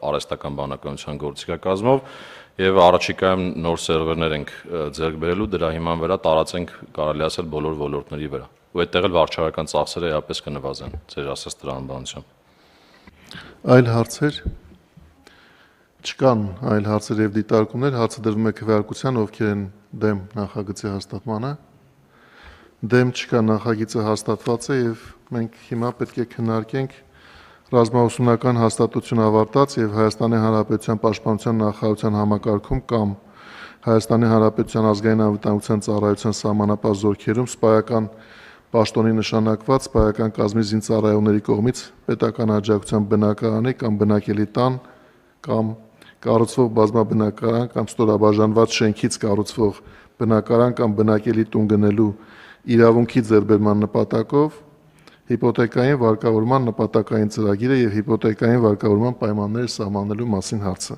արհեստական բանականության գործիքակազմով եւ առաջիկայում նոր սերվերներ ենք ձեռք բերելու, դրա հիման վրա տարածենք կարելի ասել բոլոր ոլորտների վրա։ Ու այդտեղ էլ վարչարական ծախսերը էապես կնվազեն ձեր ասած տրամաբանությամբ։ Այլ հարցեր չկան, այլ հարցեր եւ դիտարկումներ, հարցը դրվում է քվեարկության, ովքեր են դեմ նախագծի հաստատմանը։ Դեմ չկա, նախագիծը հաստատված է եւ մենք հիմա պետք է քննարկենք ռազմաուսումնական հաստատություն ավարտած եւ Հայաստանի Հանրապետության Պաշտպանության նախարարության համակարգում կամ Հայաստանի Հանրապետության ազգային անվտանգության ծառայության սահմանապահ զորքերում սպայական պաշտոնի նշանակված սպայական կազմի զինծառայողների կողմից պետական աջակցության բնակարանի կամ բնակելի տան կամ կառուցվող բազմաբնակարան կամ ստորաբաժանված շենքից կառուցվող բնակարան կամ բնակելի տուն գնելու իրավունքի ձեռբերման նպատակով հիպոթեկային վարկավորման նպատակային ծրագիրը եւ հիպոթեկային վարկավորման պայմանները սահմանելու մասին հարցը։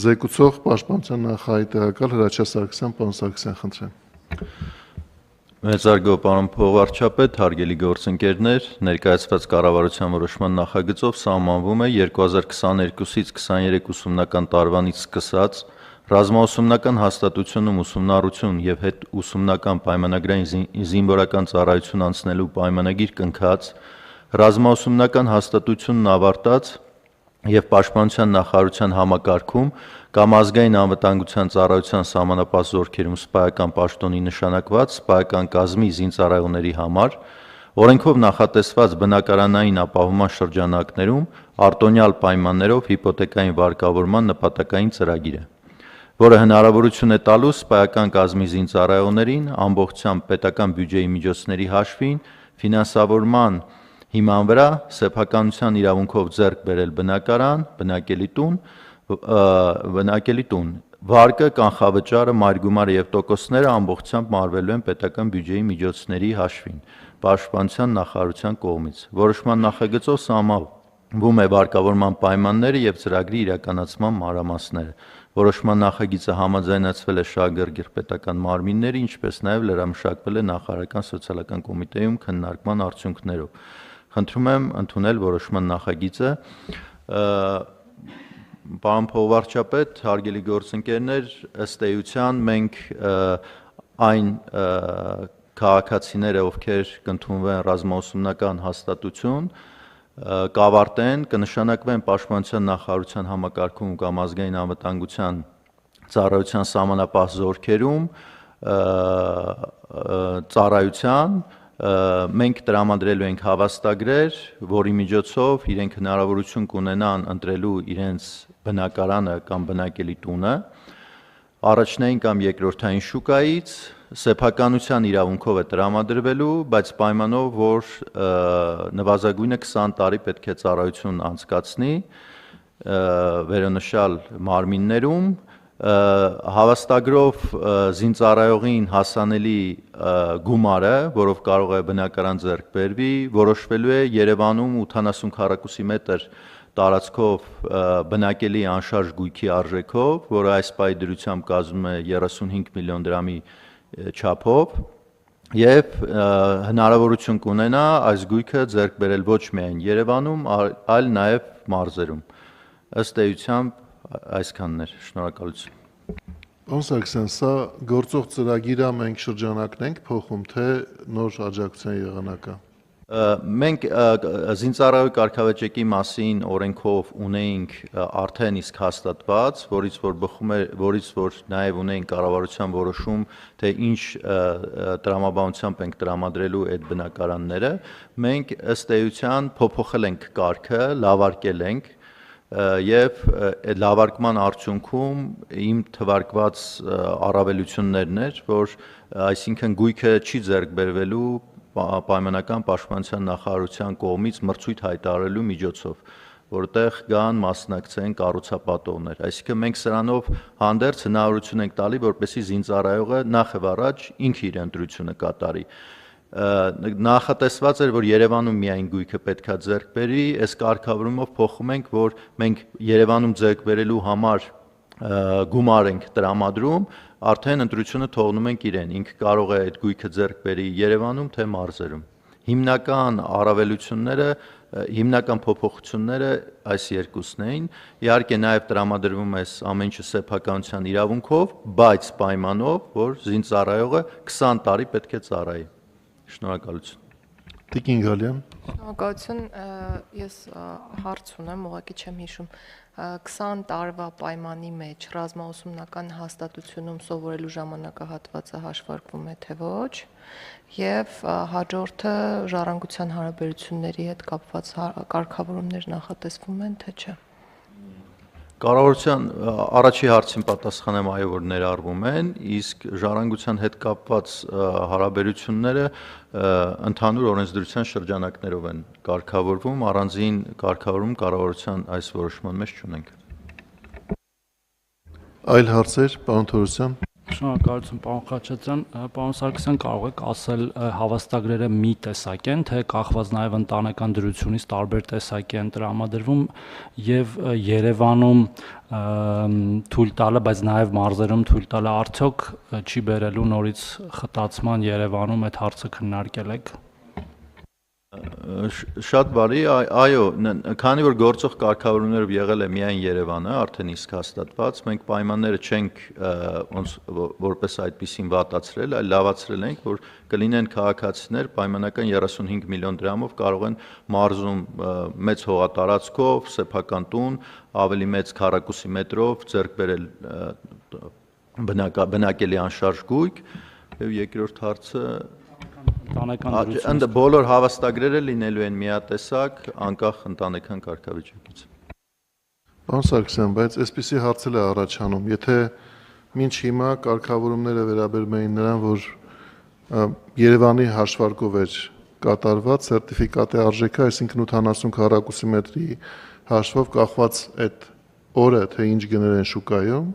Զեկուցող Պաշտպանության նախարարի տեղակալ Հրաչյա Սարգսյան, պարոն Սարգսյան, խնդրեմ։ Մեծարգո պարոն փոխվարչապետ, հարգելի գործընկերներ, ներկայացված կառավարության որոշման նախագծով սահմանվում է 2022-ից 23 ուսումնական տարվանից սկսած ռազմաուսումնական հաստատությունում ուսումնառություն եւ հետ ուսումնական պայմանագրային զինվորական ծառայություն անցնելու պայմանագիր կնքած, ռազմաուսումնական հաստատությունն ավարտած եւ Պաշտպանության նախարարության համակարգում կամ ազգային անվտանգության ծառայության սահմանապահ զորքերում սպայական պաշտոնի նշանակված սպայական կազմի զինծառայողների համար օրենքով նախատեսված բնակարանային ապահովման շրջանակներում արտոնյալ պայմաններով հիպոթեկային վարկավորման նպատակային ծրագիր է, որը հնարավորություն է տալու սպայական կազմի զինծառայողներին ամբողջությամբ պետական բյուջեի միջոցների հաշվին ֆինանսավորման հիման վրա սեփականության իրավունքով ձեռք բերել բնակարան, բնակելի տուն, վարկը, կանխավճարը, մայրգումարը եւ տոկոսները ամբողջությամբ մարվելու են պետական բյուջեի միջոցների հաշվին Պաշտպանության նախարարության կողմից։ Որոշման նախագծով սահմանվում է վարկավորման պայմանները եւ ծրագրի իրականացման մանրամասները։ Որոշման նախագիծը համաձայնեցվել է շահագրգիռ պետական մարմինների, ինչպես նաեւ լրամշակվել է նախարարական սոցիալական կոմիտեում քննարկման արդյունքներով։ Խնդրում եմ ընդունել որոշման նախագիծը։ Պարոն փոխվարչապետ, հարգելի գործընկերներ, ըստ էության մենք այն քաղաքացիները, ովքեր կընդունվեն ռազմաուսումնական հաստատություն, կավարտեն, կնշանակվեն Պաշտպանության նախարարության համակարգում կամ ազգային անվտանգության ծառայության սահմանապահ զորքերում ծառայության, մենք տրամադրելու ենք հավաստագրեր, որի միջոցով իրենք հնարավորություն կունենան ընտրելու իրենց բնակարանը կամ բնակելի տունը առաջնային կամ երկրորդային շուկայից, սեփականության իրավունքով է տրամադրվելու, բայց պայմանով, որ նվազագույնը 20 տարի պետք է ծառայություն անցկացնի վերոնշյալ մարմիններում, հավաստագրով զինծառայողին հասանելի գումարը, որով կարող է բնակարան ձեռք բերվի, որոշվելու է Երևանում 80 քառակուսի մետր տարածքով բնակելի անշարժ գույքի արժեքով, որը այս պահի դրությամբ կազմում է 35 միլիոն դրամի չափով, եւ հնարավորություն կունենա այս գույքը ձեռք բերել ոչ միայն Երևանում, այլ նաեւ մարզերում։ Ըստ էության այսքանն էր, շնորհակալություն։ Պարոն Սարգսյան, սա գործող ծրագիր է, մենք շրջանակն ենք փոխում, թե նոր աջակցության եղանակը։ Մենք զինծառայողի կարգավիճակի մասին օրենքով ունեինք արդեն իսկ հաստատված, որից որ նաև ունեինք կառավարության որոշում, թե ինչ տրամաբանությամբ ենք տրամադրելու այդ բնակարանները, մենք ըստ էության փոփոխել ենք կարգը, լավարկել ենք եւ այդ լավարկման արդյունքում իմ թվարկված առավելություններն էր, որ այսինքն գույքը չի ձեռք բերվելու պայմանական պաշտպանության նախարարության կողմից մրցույթ հայտարարելու միջոցով, որտեղ կան մասնակցեն կառուցապատողներ։ Այսինքն մենք սրանով հանդերձ հնարավորություն ենք տալի, որպեսզի զինծառայողը նախ եւ առաջ ինքը իր ընտրությունը կատարի։ Նախատեսված էր, որ Երևանում միայն գույքը պետքա ձեռք բերի, այս կարգավորումով փոխում ենք, որ մենք Երևանում ձեռք բերելու համար գումար ենք տրամադրում, արդեն ընտրությունը թողնում ենք իրեն, ինքը կարող է այդ գույքը ձեռք բերի Երևանում, թե մարզերում։ Հիմնական առավելությունները հիմնական փոփոխությունները այս երկուսն էին։ Իհարկե նաև տրամադրվում է ամեն ինչը սեփականության իրավունքով, բայց պայմանով, որ զինծառայողը 20 տարի պետք է ծառայի։ Շնորհակալություն։ Տիկին Գալյան։ Շնորհակալություն, ես հարց ունեմ, ուղղակի չեմ հիշում 20 տարվա պայմանի մեջ ռազմաուսումնական հաստատությունում սովորելու ժամանակահատվածը հաշվարկվում է թե ոչ, եւ հաջորդը ժառանգության հարաբերությունների հետ կապված կարգավորումներ նախատեսվում են թե չէ։ Կառավարության առաջի հարցին պատասխանեմ այո, որ ներառվում են, իսկ ժառանգության հետ կապված հարաբերությունները ընդհանուր օրենսդրության շրջանակներով են կարգավորվում, առանձին կարգավորում կառավարության այս որոշման մեջ չունենք։ Այլ հարցեր, պարոն Թորոսյան։ Շնորհակալություն, պարոն Խաչատրյան, պարոն Սարգսյան, կարող եք ասել հավաստագրերը մի տեսակ են, թե կախված նաև ընտանեկան դրությունից տարբեր տեսակի են տրամադրվում եւ Երևանում թույլ տալը, բայց նաև մարզերում թույլ տալը արդյոք չի բերելու նորից խտացման Երևանում այդ հարցը քննարկել եք։ Շատ բարի, այո, քանի որ գործող կարգավորումներով եղել է միայն Երևանը, արդեն իսկ հաստատված, մենք պայմանները չենք որպես այդպեսին վատացրել, այլ լավացրել ենք, որ կլինեն քաղաքացիներ պայմանական 35 միլիոն դրամով կարող են մարզում մեծ հողատարածքով, սեփական տուն, ավելի մեծ քառակուսի մետրով ձեռք բերել բնակելի անշարժ գույք, եւ երկրորդ հարցը բոլոր հավաստագրերը լինելու են միատեսակ, անկախ ընտանեկան կարգավիճակից։ Պարոն Սարգսյան, բայց այսպիսի հարց էլ է առաջանում, եթե մինչ հիմա կարգավորումները վերաբերում էին նրան, որ Երևանի հաշվարկով էր կատարված սերտիֆիկատի արժեքը, այսինքն 80 քառակուսի մետրի հաշվով կախված այդ օրը, թե ինչ գներ են շուկայում,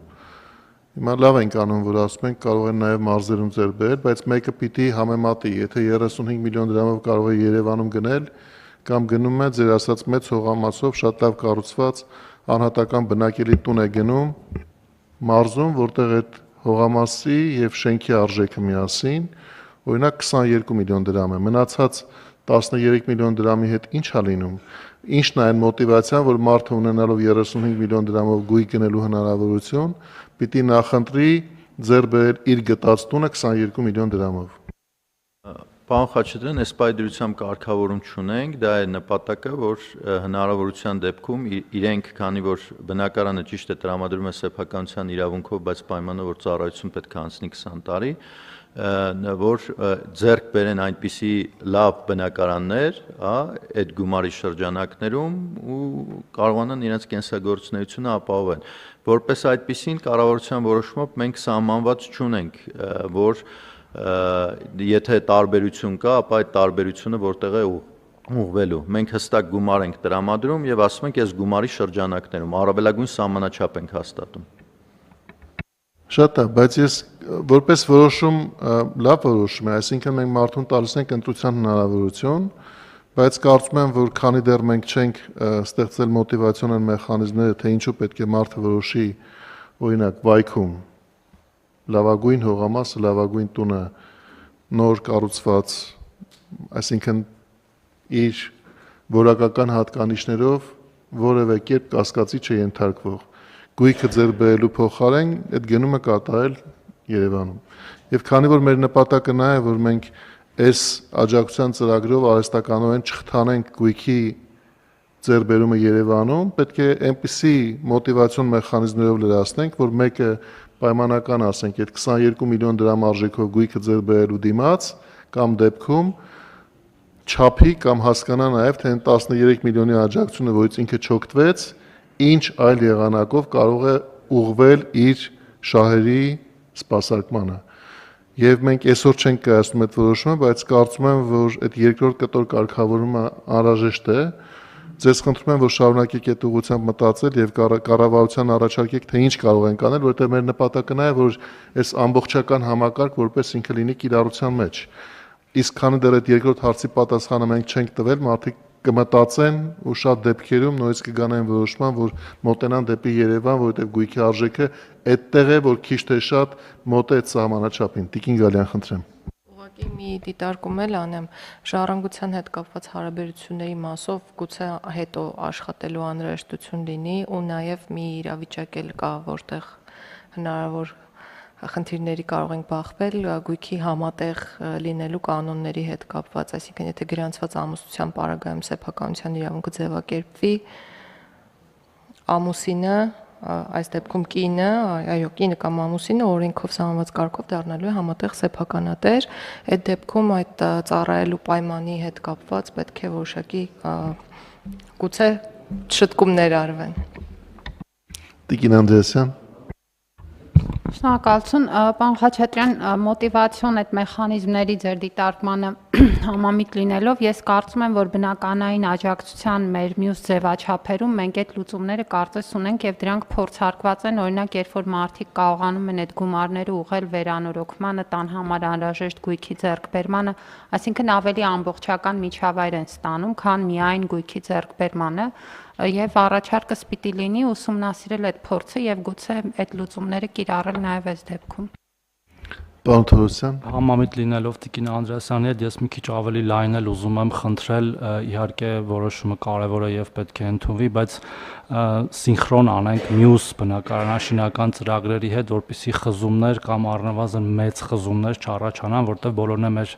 հիմա լավ ենք անում, որ ասում ենք կարող են նաև մարզերում ձեռք բերել, բայց մեկը պիտի համեմատի, եթե 35 միլիոն դրամով կարող է Երևանում գնել, կամ գնում է ձեր ասած մեծ հողամասով շատ լավ կառուցված անհատական բնակելի տուն է գնում մարզում, որտեղ այդ հողամասի եւ շենքի արժեքը միասին, օրինակ 22 միլիոն դրամ է, մնացած 13 միլիոն դրամի հետ ինչ է լինում։ Ինչն է այն մոտիվացիան, որ մարդը ունենալով 35 միլիոն դրամով գույք գնելու հնարավորություն, պիտի նախընտրի ձեռք բերել իր գտած տունը 22 միլիոն դրամով։ Պարոն Խաչատրյան, այս պայդրությամբ կարգավորում չունենք, դա է նպատակը, որ հնարավորության դեպքում իրենք, քանի որ բնակարանը ճիշտ է տրամադրում է սեփականության իրավունքով, բայց պայմանով որ ծառայություն պետք է անցնի 20 տարի, որ ձեռք բերեն այնպիսի լավ բնակարաններ, այդ գումարի շրջանակներում ու կարողանան իրենց կենսագործունեությունը ապահովել։ Որպես այդպիսին կառավարության որոշումով մենք սահմանված չունենք, որ եթե տարբերություն կա, ապա այդ տարբերությունը որտեղ է ուղղվելու։ Մենք հստակ գումար ենք տրամադրում եւ ասում ենք, այս գումարի շրջանակներում առավելագույն սահմանաչափ ենք հաստատում։ Շատ է, բայց ես որպես որոշում լավ որոշում է, այսինքն մենք մարդուն տալիս ենք ընտրության հնարավորություն, բայց կարծում եմ, որ քանի դեռ մենք չենք ստեղծել մոտիվացիոնալ մեխանիզմները, թե ինչու պետք է մարդը որոշի, օրինակ վայքում լավագույն հողամասը, լավագույն տունը նոր կառուցված, այսինքն իր որակական հատկանիշներով որևէ կերպ կասկածի չենթարկվող գույքը ձեռք բերելու փոխարեն այդ գնումը կատարել Երևանում։ Եվ քանի որ մեր նպատակը նա է, որ մենք այս աջակցության ծրագրով արհեստականորեն չխթանենք գույքի ձեռքբերումը Երևանում, պետք է այնպիսի մոտիվացիոն մեխանիզմներով լրացնենք, որ մեկը պայմանական ասենք, այդ 22 միլիոն դրամ արժեքով գույքը ձեռք բերելու դիմաց կամ դեպքում չափի կամ հասկանա նաև թե 13 միլիոնի աջակցությունը, որից ինքը չօգտվեց, ինչ այլ եղանակով կարող է ուղղվել իր շահերի սպասարկմանը։ Եվ մենք այսօր չենք կայացնում այդ որոշումը, բայց կարծում եմ, որ այդ երկրորդ կտոր կարգավորումը անհրաժեշտ է։ Ձեզ խնդրում եմ, որ շարունակեք այդ ուղղությամբ մտածել եւ կառավարության առաջարկեք, թե ինչ կարող են կանել, որովհետեւ մեր նպատակն է, որ այս ամբողջական համակարգ որպես ինքը լինի կիրառության մեջ։ Իսկ քանի դեռ այդ երկրորդ հարցի պատասխանը մենք չենք տվել, մարդիկ կմտածեն ու շատ դեպքերում նույնիսկ կգան այն որոշման, որ մոտենան դեպի Երևան, որովհետև գույքի արժեքը այդտեղ է, որ քիչ թե շատ մոտ է այդ սահմանաչափին։ Տիկին Գալյան, խնդրեմ։ Ուղղակի մի դիտարկում էլ անեմ ժառանգության հետ կապված հարաբերությունների մասով գուցե հետո աշխատելու անհրաժեշտություն լինի ու նաև մի իրավիճակ էլ կա, որտեղ հնարավոր խնդիրների կարող ենք բախվել գույքի համատեղ լինելու կանոնների հետ կապված, այսինքն եթե գրանցված ամուսնության պարագայում սեփականության իրավունքը ձևակերպվի, ամուսինը, այս դեպքում կինը, կինը կամ ամուսինը օրենքով սահմանված կարգով դառնալու է համատեղ սեփականատեր, այդ դեպքում այդ ծառայելու պայմանի հետ կապված պետք է որոշակի գուցե շտկումներ արվեն։ Տիկին Անդրեասյան։ Շնորհակալություն, պարոն Խաչատրյան, մոտիվացիոն այդ մեխանիզմների ձեր դիտարկմանը համամիտ լինելով, ես կարծում եմ, որ բնականային աջակցության մեր մյուս ձևաչափերում մենք այդ լուծումները կարծես ունենք եւ դրանք փորձարկված են, օրինակ, երբ որ մարդիկ կարողանում են այդ գումարները ուղղել վերանորոգմանը, տան համար անհրաժեշտ գույքի ձեռքբերմանը, այսինքն ավելի ամբողջական միջավայր են ստանում, քան միայն գույքի ձեռքբերմանը, եւ առաջարկս պիտի լինի ուսումնասիրել այդ փորձը եւ գուցե այդ լուծումները կիրառել նաեւ այս դեպքում։ Պարոն Թորոսյան։ Համամիտ լինելով Տիկին Անդրեասյանի հետ ես մի քիչ ավելի լայն էլ ուզում եմ խնդրել, իհարկե որոշումը կարևոր է եւ պետք է ընդունվի, բայց սինխրոն անենք մյուս բնակարանաշինական ծրագրերի հետ, որպեսզի խզումներ կամ առնվազն մեծ խզումներ չառաջանան, որտեղ բոլորն է մեր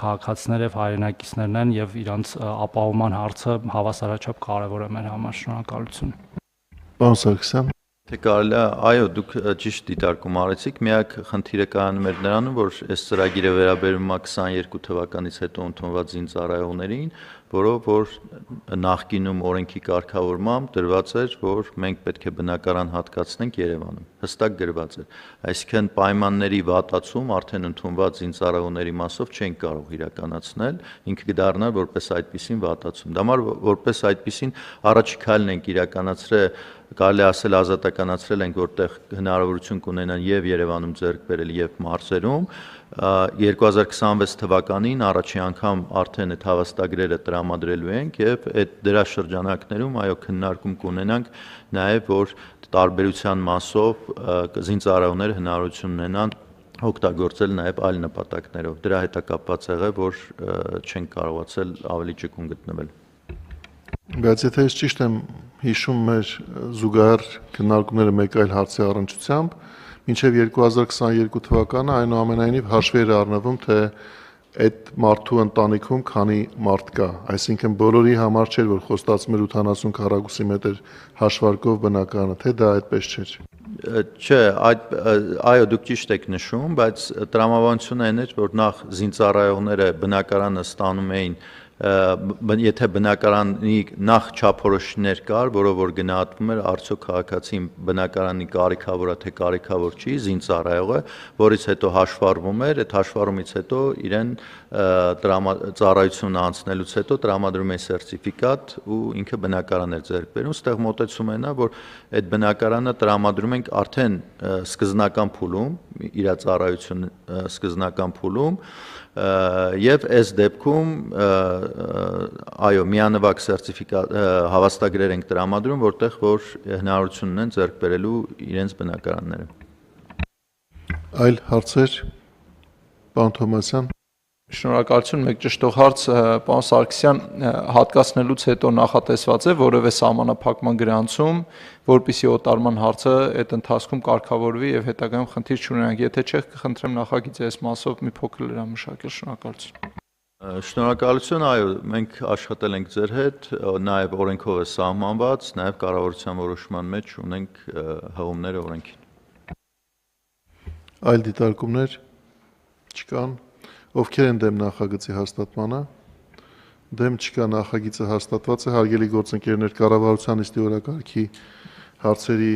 քաղաքացիներ եւ հայրենակիցներն են եւ իրանց ապահովման հարցը հավասարաչափ կարևոր է մեր համար։ Շնորհակալություն։ Պարոն Սարգսյան։ Թե կարելի է, այո, դուք ճիշտ դիտարկում արեցիք, միակ խնդիրը կայանում էր նրանում, որ այս ծրագիրը վերաբերում է 22 թվականից հետո ընդունված զինծառայողներին, որով որ նախկինում օրենքի կարգավորմամբ դրված էր, որ մենք պետք է բնակարան հատկացնենք Երևանում, հստակ գրված էր, այսինքն պայմանների վատացում արդեն ընդունված զինծառայողների մասով չենք կարող իրականացնել, ինքը կդառնա որպես այդպիսին վատացում, դա համար որպես այդպիսին առաջի քայլն ենք իրականացրել, կարելի ասել ազատականացրել ենք, որտեղ հնարավորություն կունենան եւ Երևանում ձեռք բերել եւ մարզերում 2026 թվականին առաջի անգամ արդեն այդ հավաստագրերը տրամադրելու ենք եւ այդ դրա շրջանակներում այո քննարկում կունենանք նաեւ որ տարբերության մասով զինծառայողները հնարավորություն ունենան օգտագործել նաեւ այլ նպատակներով դրա հետ է կապված եղել որ չենք կարողացել ավելի ճկուն գտնվել Բայց եթե ես ճիշտ եմ հիշում մեր զուգահեռ քննարկումները մեկ այլ հարցի առնչությամբ, մինչև 2022 թվականը այնուամենայնիվ հաշվի էր առնվում, թե այդ մարդու ընտանիքում քանի մարդ կա, այսինքն բոլորի համար չէր, որ խոստացում էր 80 քառակուսի մետր հաշվարկով բնակարանը, թե դա այդպես չէր։ Չէ, այո, դուք ճիշտ եք նշում, բայց տրամաբանությունը այն էր, որ նախ զինծառայողները բնակարանը ստանում էին եթե բնակարանի նախ չափորոշիչներ կար, որով որ գնահատվում էր արդյոք քաղաքացին բնակարանի կարիքավոր է թե կարիքավոր չի, զինծառայողը, որից հետո հաշվառվում էր, այդ հաշվառումից հետո իրեն ծառայությունը անցնելուց հետո տրամադրում է սերտիֆիկատ ու ինքը բնակարան էր ձեռք բերում, ստեղ մոտեցում են, որ այդ բնակարանը տրամադրում ենք արդեն սկզնական փուլում, իր ծառայությունը սկզնական փուլում եւ այս դեպքում այո միանվագ սերտիֆիկատ հավաստագրեր ենք տրամադրում որտեղ որ հնարավորություն ունեն ձեռք բերելու իրենց բնակարանները Այլ հարցեր Պարոն Թոմասյան Շնորհակալություն, մեկ ճշտող հարց, պարոն Սարգսյան, հատկացնելուց հետո նախատեսված է որևէ սահմանափակման գրանցում, որպեսզի օտարման հարցը այդ ընթացքում կարգավորվի եւ հետագայում խնդիր չունենանք, եթե չէ, կխնդրեմ նախագիծի այս մասով մի փոքր լրամշակել, շնորհակալություն։ Շնորհակալություն, այո, մենք աշխատել ենք ձեր հետ, նաեւ օրենքով է սահմանված, նաեւ կառավարության որոշման մեջ ունենք հղումները օրենքին։ Այլ դիտարկումներ չկան Ովքեր են դեմ նախագծի հաստատմանը, դեմ չկա նախագիծը հաստատված է, հարգելի գործընկերներ, կառավարության նիստի օրակարգի հարցերի